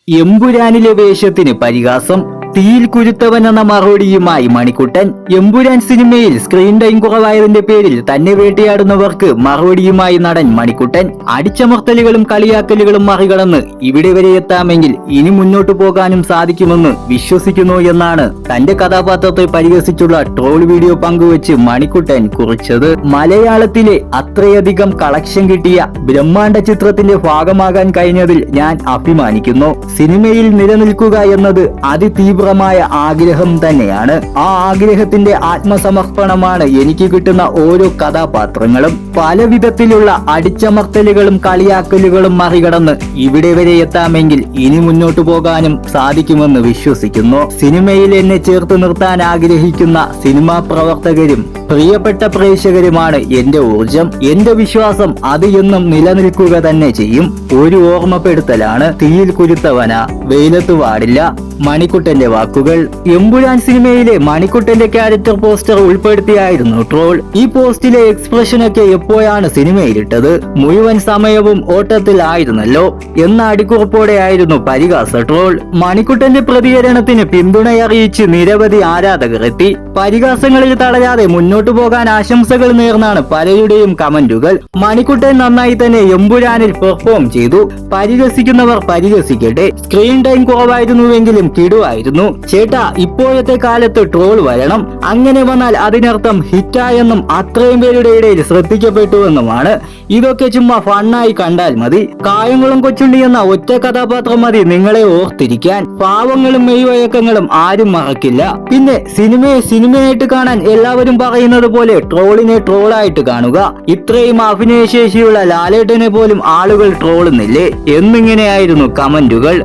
എമ്പുരാനിലെ വേഷത്തിന് പരിഹാസം. തീയിൽ കുരുത്തവൻ എന്ന മറുപടിയുമായി മണിക്കുട്ടൻ. എമ്പുരാൻ സിനിമയിൽ സ്ക്രീൻ ടൈം കുറവായതിന്റെ പേരിൽ തന്നെ വേട്ടയാടുന്നവർക്ക് മറുപടിയുമായി നടൻ മണിക്കുട്ടൻ. അടിച്ചമർത്തലുകളും കളിയാക്കലുകളും മറികടന്ന് ഇവിടെ വരെ എത്താമെങ്കിൽ ഇനി മുന്നോട്ടു പോകാനും സാധിക്കുമെന്ന് വിശ്വസിക്കുന്നു എന്നാണ് തന്റെ കഥാപാത്രത്തെ പരിഹസിച്ചുള്ള ട്രോൾ വീഡിയോ പങ്കുവച്ച് മണിക്കുട്ടൻ കുറിച്ചത്. മലയാളത്തിലെ അത്രയധികം കളക്ഷൻ കിട്ടിയ ബ്രഹ്മാണ്ഡ ചിത്രത്തിന്റെ ഭാഗമാകാൻ കഴിഞ്ഞതിൽ ഞാൻ അഭിമാനിക്കുന്നു. സിനിമയിൽ നിലനിൽക്കുക എന്നത് അതിതീവ്രമായ ആഗ്രഹം തന്നെയാണ്. ആ ആഗ്രഹത്തിന്റെ ആത്മസമർപ്പണമാണ് എനിക്ക് കിട്ടുന്ന ഓരോ കഥാപാത്രങ്ങളും. പല വിധത്തിലുള്ള അടിച്ചമർത്തലുകളും കളിയാക്കലുകളും മറികടന്ന് ഇവിടെ വരെ എത്താമെങ്കിൽ ഇനി മുന്നോട്ടു പോകാനും സാധിക്കുമെന്ന് വിശ്വസിക്കുന്നു. സിനിമയിൽ എന്നെ ചേർത്ത് നിർത്താൻ ആഗ്രഹിക്കുന്ന സിനിമാ പ്രവർത്തകരും പ്രിയപ്പെട്ട പ്രേക്ഷകരുമാണ് എന്റെ ഊർജം. എന്റെ വിശ്വാസം അത് എന്നും നിലനിൽക്കുക തന്നെ ചെയ്യും. ഒരു ഓർമ്മപ്പെടുത്തലാണ്, തീയിൽ കുരുത്തവന വെയിലത്ത് പാടില്ല. മണിക്കുട്ടന്റെ വാക്കുകൾ. എമ്പുരാൻ സിനിമയിലെ മണിക്കുട്ടന്റെ ക്യാരക്ടർ പോസ്റ്റർ ഉൾപ്പെടുത്തിയായിരുന്നു ട്രോൾ. ഈ പോസ്റ്റിലെ എക്സ്പ്രഷനൊക്കെ എപ്പോഴാണ് സിനിമയിലിട്ടത്? മുഴുവൻ സമയവും ഓട്ടത്തിലായിരുന്നല്ലോ എന്ന അടിക്കുറപ്പോടെയായിരുന്നു പരിഹാസ ട്രോൾ. മണിക്കുട്ടന്റെ പ്രതികരണത്തിന് പിന്തുണയറിയിച്ച് നിരവധി ആരാധകർ എത്തി. പരിഹാസങ്ങളിൽ തളരാതെ മുന്നോട്ടു പോകാൻ ആശംസകൾ നേർന്നാണ് പലരുടെയും കമന്റുകൾ. മണിക്കുട്ടൻ നന്നായി തന്നെ എമ്പുരാനിൽ പെർഫോം ചെയ്തു. പരിഹസിക്കുന്നവർ പരിഹസിക്കട്ടെ. സ്ക്രീൻ ടൈം കുറവായിരുന്നുവെങ്കിലും കിടുവായിരുന്നു. ചേട്ടാ, ഇപ്പോഴത്തെ കാലത്ത് ട്രോൾ വരണം. അങ്ങനെ വന്നാൽ അതിനർത്ഥം ഹിറ്റായെന്നും അത്രയും പേരുടെ ഇടയിൽ ശ്രദ്ധിക്കപ്പെട്ടുവെന്നുമാണ്. ഇതൊക്കെ ചുമ്മാ ഫണ്ണായി കണ്ടാൽ മതി. കായംകുളം കൊച്ചുണ്ണി എന്ന ഒറ്റ കഥാപാത്രം മതി നിങ്ങളെ ഓർത്തിരിക്കാൻ. പാവങ്ങളും മെയ്വഴക്കങ്ങളും ആരും മറക്കില്ല. പിന്നെ സിനിമയെ സിനിമയായിട്ട് കാണാൻ എല്ലാവരും പറയുന്നത് പോലെ ട്രോളിനെ ട്രോളായിട്ട് കാണുക. ഇത്രയും അഭിനയശേഷിയുള്ള ലാലേട്ടനെ പോലും ആളുകൾ ട്രോളുന്നില്ലേ എന്നിങ്ങനെയായിരുന്നു കമന്റുകൾ.